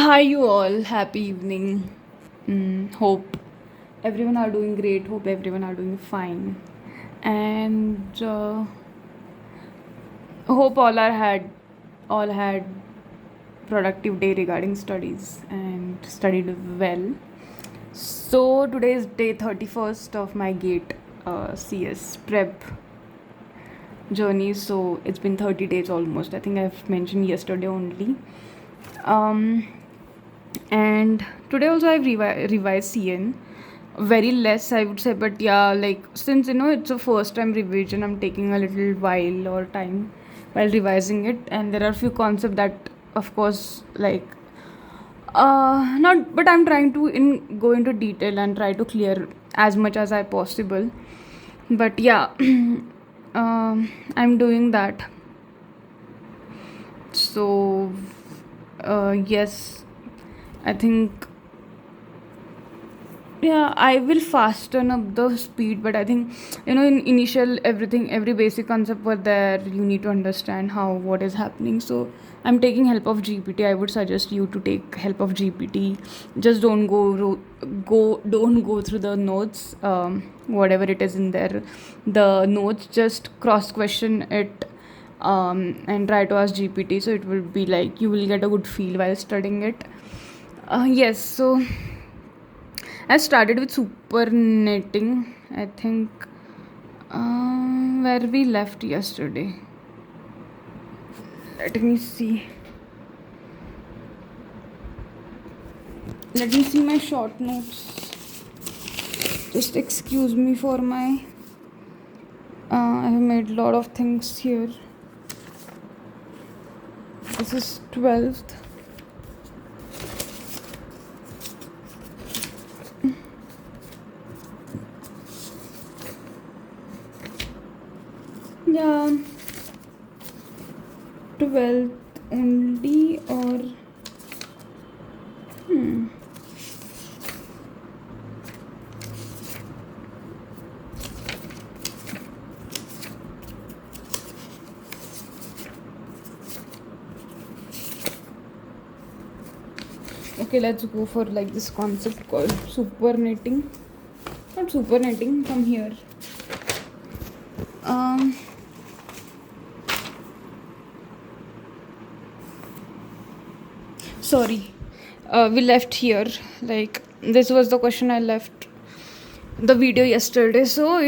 Hi, you all. Happy evening. Hope everyone are doing great. Hope everyone are doing fine. And hope all had productive day regarding studies and studied well. So today is day 31st of my GATE CS prep journey. So it's been 30 days almost. I think I've mentioned yesterday only. Um, and today also I've revised CN very less, I would say, but yeah, like since it's a first time revision, I'm taking a little while or time while revising it, and there are few concepts that, of course, like not, but I'm trying to go into detail and try to clear as much as I possible. But yeah, I'm doing that. So yes, I think, yeah, I will fasten up the speed, but I think in initial everything, every basic concept were there, you need to understand how what is happening. So I'm taking help of GPT. I would suggest you to take help of GPT. Just don't go through the notes, whatever it is in there, the notes, just cross question it, and try to ask GPT. So it will be like you will get a good feel while studying it. Yes, so I started with super knitting. I think where we left yesterday. Let me see. Let me see my short notes. Just excuse me for my. I have made a lot of things here. This is 12th. Yeah, 12th only, or okay, let's go for like this concept called super knitting. Not super knitting, from here. Um, Sorry, we left here. Like, this was the question I left the video yesterday. So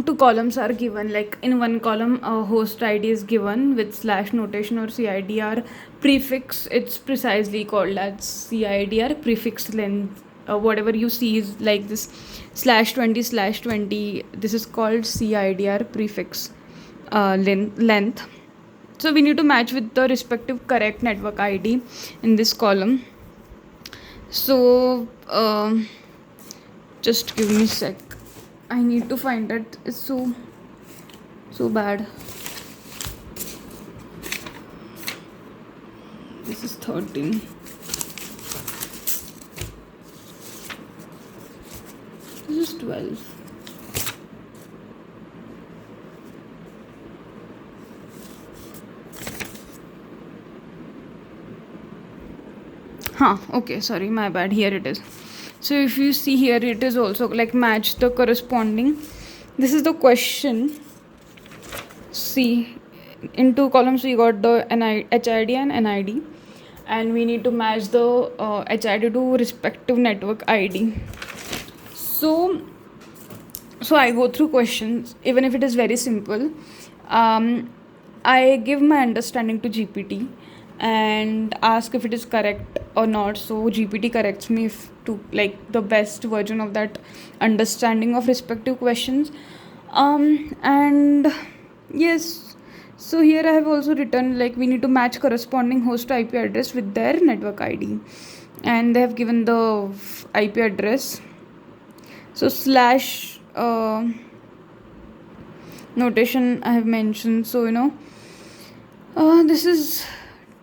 two columns are given. Like, in one column, a host ID is given with slash notation or CIDR prefix. It's precisely called as CIDR prefix length. Whatever you see is like this /20/20. This is called CIDR prefix length. So we need to match with the respective correct network ID in this column. So just give me a sec. I need to find it. It's so bad. This is 13. This is 12. Okay, sorry, my bad. Here it is. So if you see here, it is also like match the corresponding. This is the question. See, in two columns we got the HID and NID, and we need to match the HID to respective network ID. So I go through questions, even if it is very simple. I give my understanding to GPT and ask if it is correct or not. So GPT corrects me if to like the best version of that understanding of respective questions. And yes, so here I have also written like we need to match corresponding host IP address with their network ID, and they have given the IP address. So slash notation I have mentioned. So this is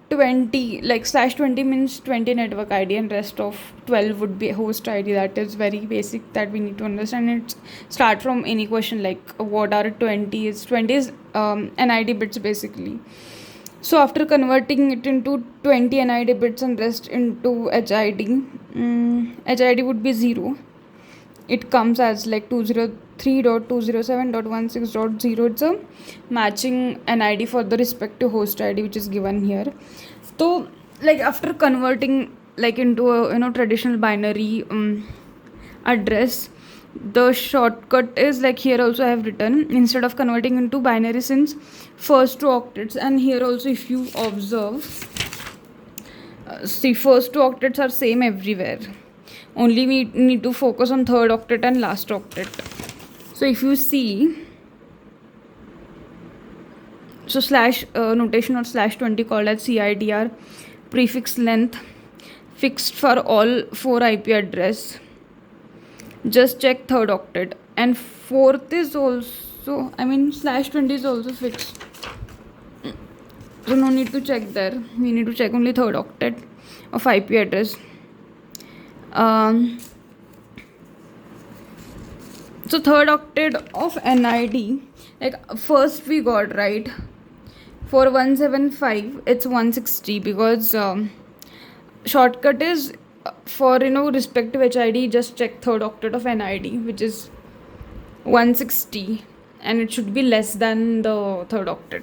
20, like /20 means 20 network ID, and rest of 12 would be host ID. That is very basic that we need to understand. It start from any question like what are 20 is 20 is NID bits basically. So after converting it into 20 NID bits and rest into HID, HID would be 0. It comes as like 203.207.16.0. It's a matching NID for the respective host ID which is given here. So like after converting like into a traditional binary address, the shortcut is like here also I have written, instead of converting into binary, since first two octets, and here also if you observe, see, first two octets are same everywhere, only we need to focus on third octet and last octet. So if you see, so slash notation or slash 20 called as CIDR, prefix length fixed for all 4 IP address, just check third octet, and fourth is also, slash 20 is also fixed, so no need to check there. We need to check only third octet of IP address. So third octet of NID, like first we got right for 175, it's 160, because shortcut is for respective HID, just check third octet of NID, which is 160, and it should be less than the third octet.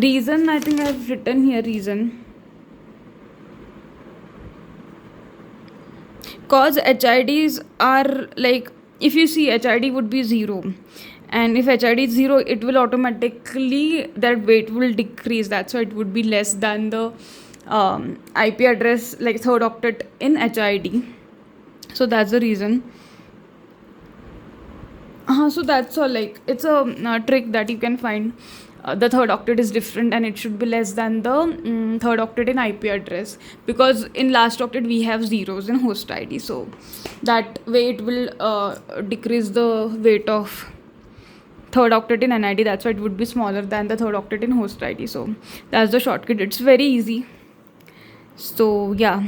Reason, I think I've written here reason, cause HIDs are like, if you see, HID would be 0, and if HID is 0, it will automatically, that weight will decrease. That's why it would be less than the IP address, like third octet in HID. So that's the reason. So that's all. Like, it's a trick that you can find. The third octet is different, and it should be less than the third octet in IP address, because in last octet we have zeros in host ID, so that way it will decrease the weight of third octet in NID. That's why it would be smaller than the third octet in host ID. So that's the shortcut. It's very easy. So yeah,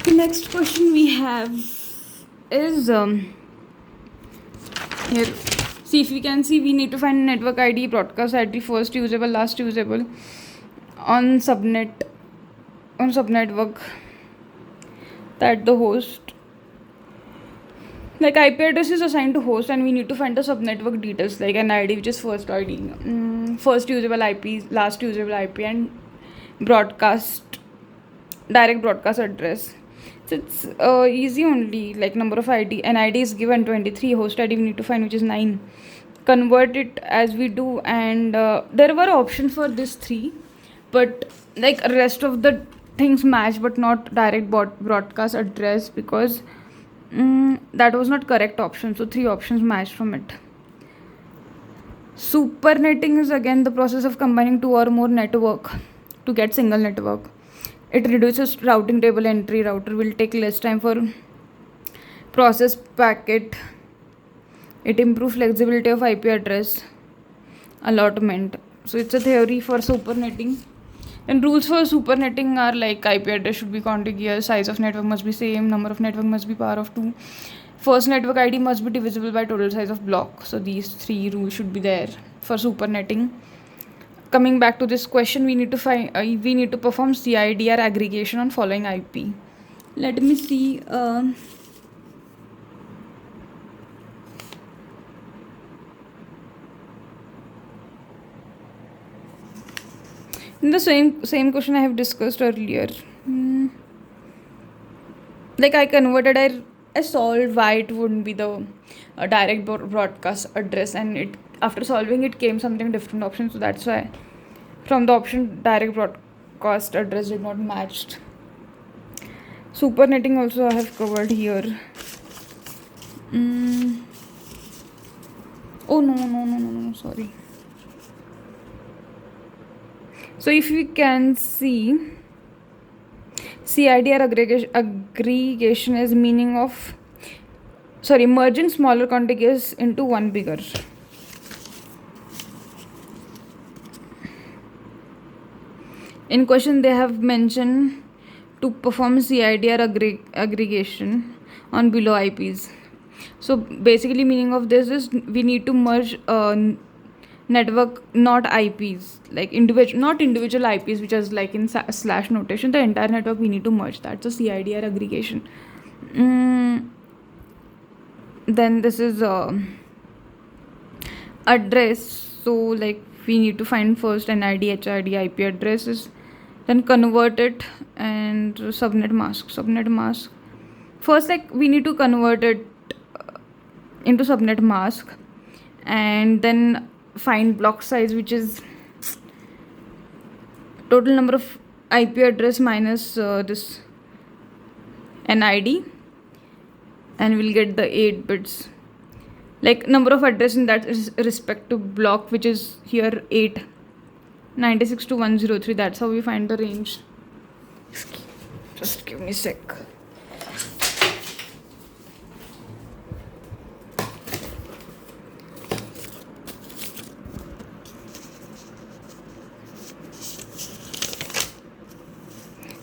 the next question we have is here. See, if we can see, we need to find network ID, broadcast ID, first usable, last usable on subnetwork, that the host, like IP address is assigned to host, and we need to find the subnetwork details like an ID, which is first ID, first usable IP, last usable IP, and direct broadcast address. So it's easy only, like number of ID, an ID is given 23, host ID we need to find, which is 9. Convert it as we do, and there were options for this 3, but like rest of the things match, but not direct broadcast address, because that was not correct option. So 3 options matched from it. Supernetting is again the process of combining 2 or more network to get single network. It reduces routing table entry. Router will take less time for process packet. It improves flexibility of IP address allotment. So it's a theory for supernetting. And rules for supernetting are like IP address should be contiguous, size of network must be same, number of network must be power of 2, first network ID must be divisible by total size of block. So these 3 rules should be there for supernetting. Coming back to this question, we need to perform CIDR aggregation on following IP. Let me see. In the same question I have discussed earlier, like I converted, I solved why it wouldn't be the direct broadcast address, and it, after solving it, came something different option. So that's why from the option direct broadcast address did not matched. Supernetting also I have covered here. Oh no, sorry. So if we can see, CIDR aggregation is meaning of, merging smaller contiguous into one bigger. In question they have mentioned to perform CIDR aggregation on below IPs. So basically meaning of this is we need to merge network, not IPs, like individual, not individual IPs, which is like in slash notation. The entire network we need to merge. That's a CIDR aggregation. Then this is address. So like we need to find first NID, HID, IP addresses, then convert it, and subnet mask. First, like we need to convert it into subnet mask, and then find block size, which is total number of IP address minus this NID, and we'll get the 8 bits, like number of address in that respective block, which is here 896 to 103. That's how we find the range. Just give me a sec.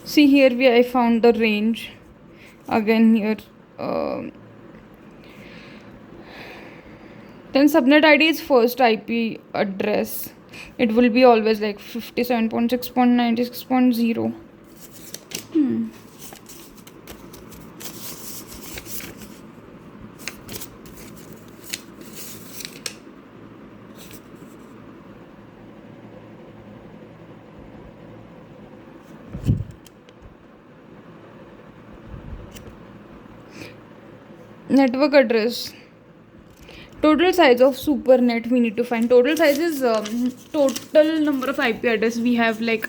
See here, I found the range again here. Then subnet ID is first IP address. It will be always like 57.6.96.0. Network address. Total size of supernet we need to find. Total size is total number of IP address we have. Like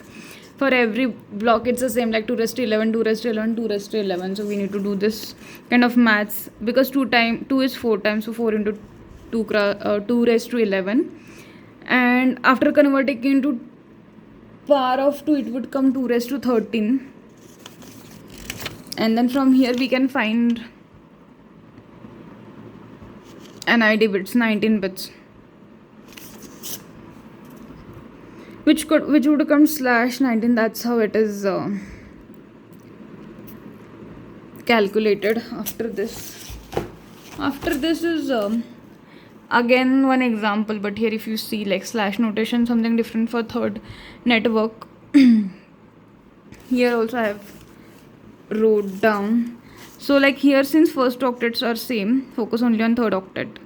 for every block it's the same, like 2 raised to 11, 2 raised to 11, 2 raised to 11. So we need to do this kind of maths, because 2 is 4 times, so 4 into 2 raised to 11. And after converting into power of 2, it would come 2 raised to 13. And then from here we can find NID bits, 19 bits, which would come /19. That's how it is calculated. After this is again one example, but here if you see like slash notation, something different for third network. Here also I have wrote down. So like here, since first octets are same, focus only on third octet.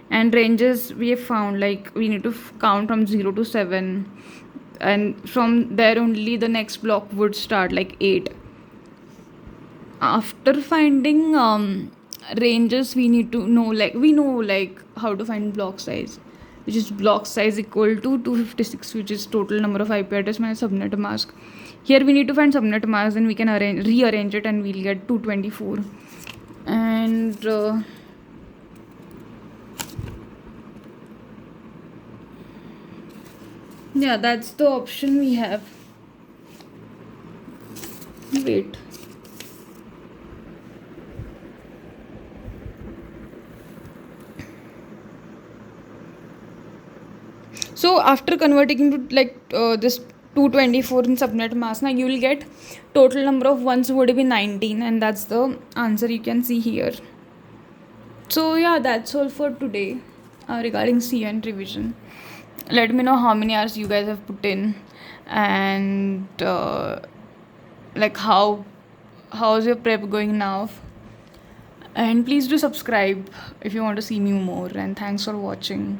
And ranges we have found, like we need to count from 0 to 7, and from there only the next block would start, like 8. After finding ranges, we need to know, like we know like how to find block size, which is block size equal to 256, which is total number of IP address minus subnet mask. Here we need to find subnet mask, then we can rearrange it, and we'll get 224. And yeah, that's the option we have. Wait. So after converting into like this 224 in subnet mask, now you will get total number of ones would be 19, and that's the answer you can see here. So yeah, that's all for today regarding CN revision. Let me know how many hours you guys have put in, and like how's your prep going now. And please do subscribe if you want to see me more, and thanks for watching.